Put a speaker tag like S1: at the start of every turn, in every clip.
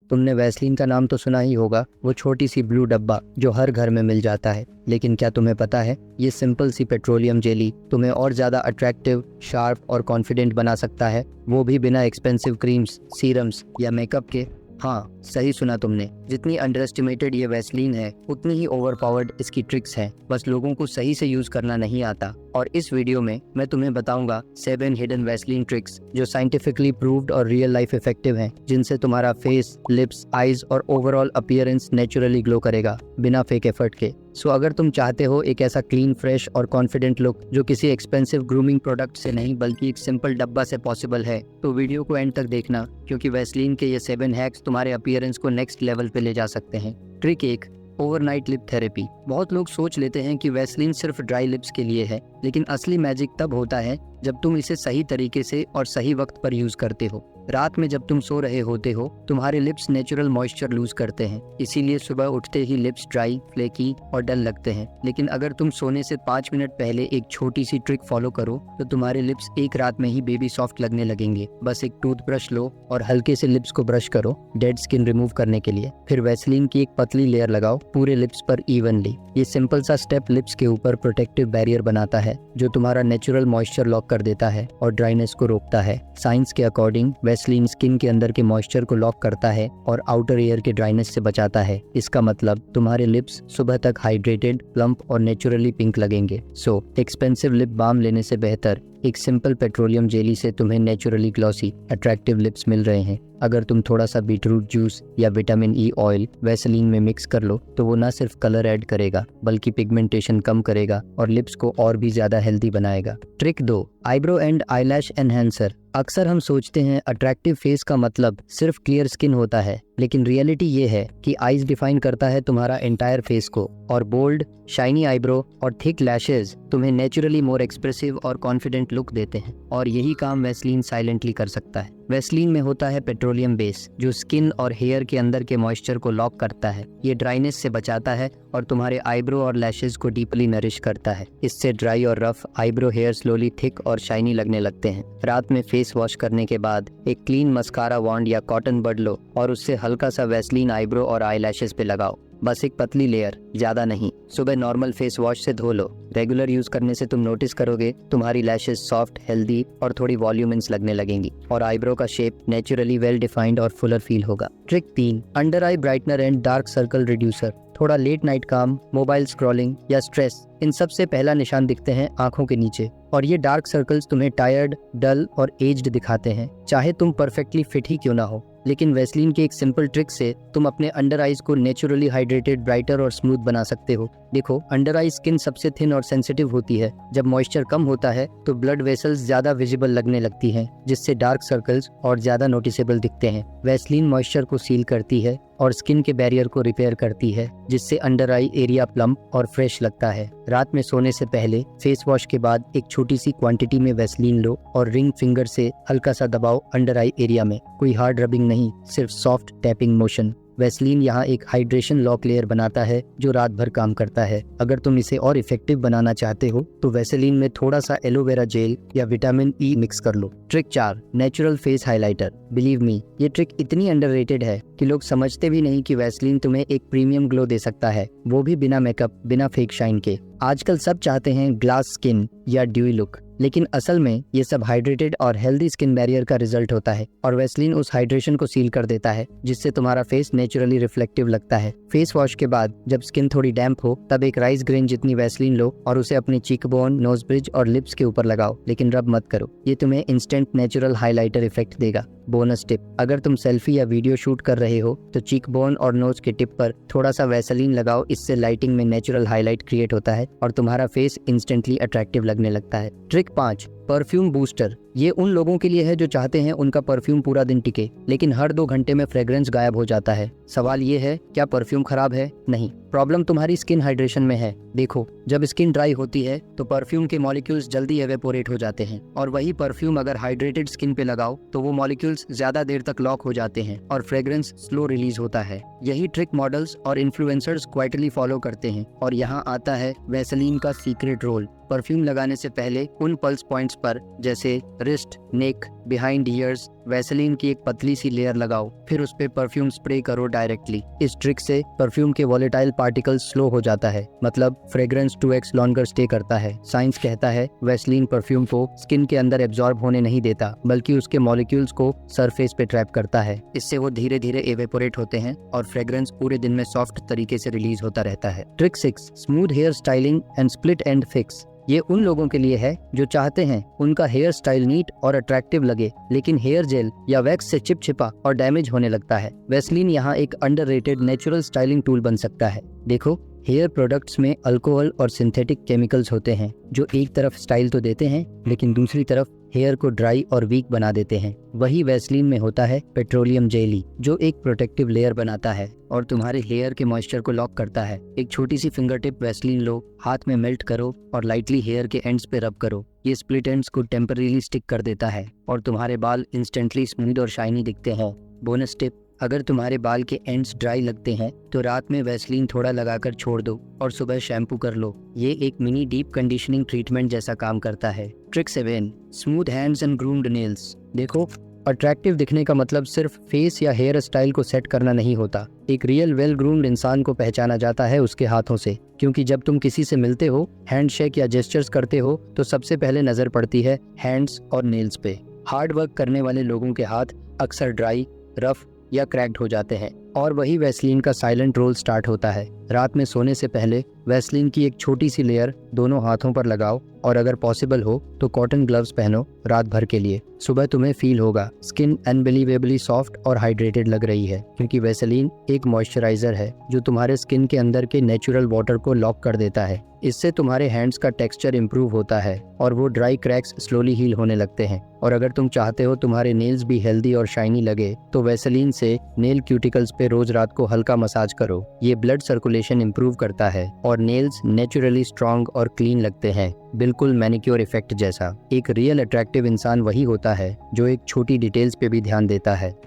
S1: तुमने वैसलीन का नाम तो सुना ही होगा, वो छोटी सी ब्लू डब्बा जो हर घर में मिल जाता है। लेकिन क्या तुम्हें पता है, ये सिंपल सी पेट्रोलियम जेली तुम्हें और ज़्यादा अट्रैक्टिव, शार्प और कॉन्फिडेंट बना सकता है, वो भी बिना एक्सपेंसिव क्रीम्स, सीरम्स या मेकअप के। हाँ, सही सुना तुमने। जितनी अंडर एस्टिमेटेड ये वैसलीन है, उतनी ही ओवरपावर्ड इसकी ट्रिक्स हैं। बस लोगों को सही से यूज करना नहीं आता। और इस वीडियो में मैं तुम्हें बताऊंगा 7 हिडन वैसलीन ट्रिक्स जो साइंटिफिकली प्रूव्ड और रियल लाइफ इफेक्टिव हैं, जिनसे तुम्हारा फेस, लिप्स, आईज और ओवरऑल अपीयरेंस नेचुरली ग्लो करेगा बिना फेक एफर्ट के। सो अगर तुम चाहते हो एक ऐसा क्लीन, फ्रेश और कॉन्फिडेंट लुक जो किसी एक्सपेंसिव ग्रूमिंग प्रोडक्ट से नहीं बल्कि एक सिंपल डब्बा से पॉसिबल है, तो वीडियो को एंड तक देखना, क्योंकि वैसलीन के ये 7 हैक्स तुम्हारे अपीयरेंस को नेक्स्ट लेवल पे ले जा सकते हैं। Trick 1, overnight lip therapy. बहुत लोग सोच लेते हैं कि वैसलीन सिर्फ ड्राई लिप्स के लिए है, लेकिन असली मैजिक तब होता है जब तुम इसे सही तरीके से और सही वक्त पर यूज करते हो। रात में जब तुम सो रहे होते हो, तुम्हारे लिप्स नेचुरल मॉइस्चर लूज करते हैं, इसीलिए सुबह उठते ही लिप्स ड्राई, फ्लेकी और डल लगते हैं। लेकिन अगर तुम सोने से 5 मिनट पहले एक छोटी सी ट्रिक फॉलो करो, तो तुम्हारे लिप्स एक रात में ही बेबी सॉफ्ट लगने लगेंगे। बस एक टूथब्रश लो और हल्के से लिप्स को ब्रश करो डेड स्किन रिमूव करने के लिए। फिर वैसलीन की एक पतली लेयर लगाओ पूरे लिप्स पर इवनली। ये सिंपल सा स्टेप लिप्स के ऊपर प्रोटेक्टिव बैरियर बनाता है, जो तुम्हारा नेचुरल मॉइस्चर लॉक कर देता है और ड्राइनेस को रोकता है। साइंस के अकॉर्डिंग वैसलीन स्किन के अंदर के मॉइस्चर को लॉक करता है और आउटर एयर के ड्राइनेस से बचाता है। इसका मतलब तुम्हारे लिप्स सुबह तक हाइड्रेटेड, प्लम्प और नेचुरली पिंक लगेंगे। सो एक्सपेंसिव लिप बाम लेने से बेहतर एक सिंपल पेट्रोलियम जेली से तुम्हें नेचुरली ग्लॉसी, अट्रैक्टिव लिप्स मिल रहे हैं। अगर तुम थोड़ा सा बीटरूट जूस या विटामिन ई ऑयल वैसलीन में मिक्स कर लो, तो वो न सिर्फ कलर ऐड करेगा बल्कि पिगमेंटेशन कम करेगा और लिप्स को और भी ज्यादा हेल्दी बनाएगा। Trick 2, eyebrow and eyelash enhancer. अक्सर हम सोचते हैं अट्रैक्टिव फेस का मतलब सिर्फ क्लियर स्किन होता है, लेकिन रियलिटी ये है कि आईज डिफाइन करता है तुम्हारा एंटायर फेस को, और बोल्ड, शाइनी आईब्रो और थिक लैशेज तुम्हें नेचुरली मोर एक्सप्रेसिव और कॉन्फिडेंट लुक देते हैं। और यही काम वैसलीन साइलेंटली कर सकता है। वैसलीन में होता है पेट्रोलियम बेस, जो स्किन और हेयर के अंदर के मॉइस्चर को लॉक करता है। ये ड्राइनेस से बचाता है और तुम्हारे आईब्रो और लैशेज को डीपली नरिश करता है। इससे ड्राई और rough eyebrow hair slowly thick और शाइनी लगने लगते हैं। रात में फेस वॉश करने के बाद एक क्लीन मस्कारा वॉन्ड या कॉटन बड लो और उससे हल्का सा वैसलीन आईब्रो और आई लैशेज पे लगाओ। बस एक पतली लेयर, ज्यादा नहीं। सुबह नॉर्मल फेस वॉश से धो लो। रेगुलर यूज करने से तुम नोटिस करोगे तुम्हारी लैशेज सॉफ्ट, हेल्दी और थोड़ी वॉल्यूमिनस लगने लगेंगी, और आईब्रो का शेप नेचुरली वेल डिफाइंड और फुलर फील होगा। Trick 3, under I brightener and dark circle reducer. थोड़ा लेट नाइट काम, मोबाइल स्क्रॉलिंग या स्ट्रेस, इन सब से पहला निशान दिखते हैं आंखों के नीचे, और ये डार्क सर्कल्स तुम्हें टायर्ड, डल और एज्ड दिखाते हैं, चाहे तुम परफेक्टली फिट ही क्यों ना हो। लेकिन वैसलीन की एक सिंपल ट्रिक से तुम अपने अंडर आईज को नेचुरली हाइड्रेटेड, ब्राइटर और स्मूथ बना सकते हो। देखो, अंडर आई स्किन सबसे थिन और सेंसिटिव होती है। जब मॉइस्चर कम होता है तो ब्लड वेसल्स ज्यादा विजिबल लगने लगती हैं, जिससे डार्क सर्कल्स और ज्यादा नोटिसेबल दिखते हैं। वैसलीन मॉइस्चर को सील करती है और स्किन के बैरियर को रिपेयर करती है, जिससे अंडर आई एरिया प्लम्प और फ्रेश लगता है। रात में सोने से पहले फेस वॉश के बाद एक छोटी सी क्वांटिटी में वैसलीन लो और रिंग फिंगर से हल्का सा दबाओ अंडर आई एरिया में। कोई हार्ड रबिंग नहीं, सिर्फ सॉफ्ट टैपिंग मोशन। वैसलीन यहाँ एक हाइड्रेशन लॉक लेयर बनाता है जो रात भर काम करता है। अगर तुम इसे और इफेक्टिव बनाना चाहते हो तो वैसलीन में थोड़ा सा एलोवेरा जेल या विटामिन ई मिक्स कर लो। Trick 4, natural face highlighter. Believe me, ये ट्रिक इतनी अंडररेटेड है कि लोग समझते भी नहीं कि वैसलीन तुम्हें एक प्रीमियम ग्लो दे सकता है, वो भी बिना मेकअप, बिना फेक शाइन के। आजकल सब चाहते हैं ग्लास स्किन या ड्यूई लुक, लेकिन असल में ये सब हाइड्रेटेड और हेल्दी स्किन बैरियर का रिजल्ट होता है, और वैसलीन उस हाइड्रेशन को सील कर देता है, जिससे तुम्हारा फेस नेचुरली रिफ्लेक्टिव लगता है। फेस वॉश के बाद जब स्किन थोड़ी डैम्प हो, तब एक राइस ग्रेन जितनी वैसलीन लो और उसे अपनी चीक बोन, नोज ब्रिज और लिप्स के ऊपर लगाओ, लेकिन रब मत करो। ये तुम्हें इंस्टेंट नेचुरल हाइलाइटर इफेक्ट देगा। बोनस टिप, अगर तुम सेल्फी या वीडियो शूट कर रहे हो तो चीक बोन और नोज के टिप पर थोड़ा सा वैसलीन लगाओ। इससे लाइटिंग में नेचुरल हाईलाइट क्रिएट होता है और तुम्हारा फेस इंस्टेंटली अट्रैक्टिव लगने लगता है। Trick 5, perfume booster. ये उन लोगों के लिए है जो चाहते हैं उनका परफ्यूम पूरा दिन टिके, लेकिन हर 2 घंटे में फ्रेग्रेंस गायब हो जाता है। सवाल ये है, क्या परफ्यूम खराब है? नहीं, प्रॉब्लम तुम्हारी स्किन हाइड्रेशन में है। देखो, जब स्किन ड्राई होती है तो परफ्यूम के मॉलिक्यूल्स जल्दी एवेपोरेट हो जाते हैं, और वही परफ्यूम अगर हाइड्रेटेड स्किन पे लगाओ तो वो मॉलिक्यूल्स ज्यादा देर तक लॉक हो जाते हैं और फ्रेग्रेंस स्लो रिलीज होता है। यही ट्रिक मॉडल्स और इन्फ्लुएंसर्स क्वाइटली फॉलो करते हैं, और यहाँ आता है वैसलीन का सीक्रेट रोल। परफ्यूम लगाने से पहले उन पल्स पॉइंट्स पर, जैसे रिस्ट, नेक, बिहाइंड ईयर्स, वैसलीन की एक पतली सी लेयर लगाओ, फिर उस पे परफ्यूम स्प्रे करो डायरेक्टली। इस ट्रिक से परफ्यूम के वॉलेटाइल पार्टिकल्स स्लो हो जाता है, मतलब फ्रेग्रेंस 2x लॉन्गर स्टे करता है। साइंस कहता है वैसलीन परफ्यूम को स्किन के अंदर एब्जॉर्ब होने नहीं देता, बल्कि उसके मॉलिक्यूल्स को सरफेस पे ट्रैप करता है। इससे वो धीरे धीरे एवेपोरेट होते हैं और फ्रेग्रेंस पूरे दिन में सॉफ्ट तरीके से रिलीज होता रहता है। Trick 6, smooth hair styling and split end fix. ये उन लोगों के लिए है जो चाहते हैं उनका हेयर स्टाइल नीट और अट्रैक्टिव लगे, लेकिन हेयर जेल या वैक्स से चिपचिपा और डैमेज होने लगता है। वैसलीन यहाँ एक अंडररेटेड नेचुरल स्टाइलिंग टूल बन सकता है। देखो, हेयर प्रोडक्ट्स में अल्कोहल और सिंथेटिक केमिकल्स होते हैं जो एक तरफ स्टाइल तो देते हैं, लेकिन दूसरी तरफ हेयर को ड्राई और वीक बना देते हैं। वही वैसलीन में होता है पेट्रोलियम जेली, जो एक प्रोटेक्टिव लेयर बनाता है और तुम्हारे हेयर के मॉइस्चर को लॉक करता है। एक छोटी सी फिंगर टिप वैसलीन लो, हाथ में मेल्ट करो और लाइटली हेयर के एंड्स पे रब करो। ये स्प्लिट एंड्स को टेम्परेरी स्टिक कर देता है और तुम्हारे बाल इंस्टेंटली स्मूथ और शाइनी दिखते हैं। बोनस टिप, अगर तुम्हारे बाल के एंड्स ड्राई लगते हैं तो रात में वैसलीन थोड़ा लगाकर छोड़ दो और सुबह शैम्पू कर लो। ये एक मिनी डीप कंडीशनिंग ट्रीटमेंट जैसा काम करता है। Trick 7, smooth hands and groomed nails. देखो, अट्रैक्टिव दिखने का मतलब सिर्फ फेस या हेयर स्टाइल को सेट करना नहीं होता। एक रियल वेल ग्रूम्ड इंसान को पहचाना जाता है उसके हाथों से, क्योंकि जब तुम किसी से मिलते हो, हैंडशेक या जेस्चर्स करते हो, तो सबसे पहले नजर पड़ती है हैंड्स और नेल्स पे। हार्ड वर्क करने वाले लोगों के हाथ अक्सर ड्राई, रफ या क्रैक्ड हो जाते हैं और वही वैसलीन का साइलेंट रोल स्टार्ट होता है। रात में सोने से पहले वैसलीन की एक छोटी सी लेयर दोनों हाथों पर लगाओ और अगर पॉसिबल हो तो कॉटन ग्लव्स पहनो रात भर के लिए। सुबह तुम्हें फील होगा स्किन अनबिलीवेबली सॉफ्ट और हाइड्रेटेड लग रही है, क्योंकि वैसलीन एक मॉइस्चराइजर है जो तुम्हारे स्किन के अंदर के नेचुरल वाटर को लॉक कर देता है। इससे तुम्हारे हैंड्स का टेक्सचर इंप्रूव होता है और वो ड्राई क्रैक्स स्लोली हील होने लगते हैं। और अगर तुम चाहते हो तुम्हारे नेल्स भी हेल्दी और शाइनी लगे, तो वैसलीन से नेल क्यूटिकल्स पे रोज रात को हल्का मसाज करो। ये ब्लड सर्कुलेशन इंप्रूव करता है और नेल्स नेचुरली स्ट्रॉन्ग और क्लीन लगते हैं, बिल्कुल मैनिक्योर इफेक्ट जैसा। एक रियल अट्रैक्टिव इंसान वही होता है जो एक छोटी डिटेल्स पे भी ध्यान देता है।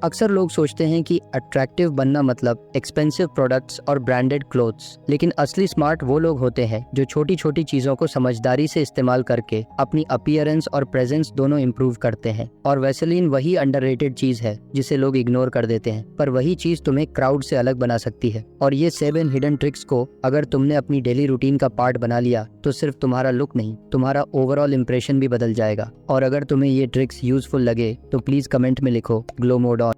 S1: अक्सर लोग सोचते हैं कि अट्रैक्टिव बनना मतलब एक्सपेंसिव प्रोडक्ट्स और ब्रांडेड क्लोथ्स, लेकिन असली स्मार्ट वो लोग होते हैं जो छोटी छोटी चीजों को समझदारी से इस्तेमाल करके अपनी अपीयरेंस और प्रेजेंस दोनों इंप्रूव करते हैं। और वैसलीन वही अंडररेटेड चीज है जिसे लोग इग्नोर कर देते हैं, पर वही चीज तुम्हें क्राउड से अलग बना सकती है। और ये 7 हिडन ट्रिक्स को अगर तुमने अपनी डेली रूटीन का पार्ट बना लिया तो सिर्फ तुम्हारा लुक नहीं, तुम्हारा ओवरऑल इंप्रेशन भी बदल जाएगा। और अगर तुम्हें ये ट्रिक्स यूजफुल लगे तो प्लीज कमेंट में लिखो ग्लो मोड ऑन।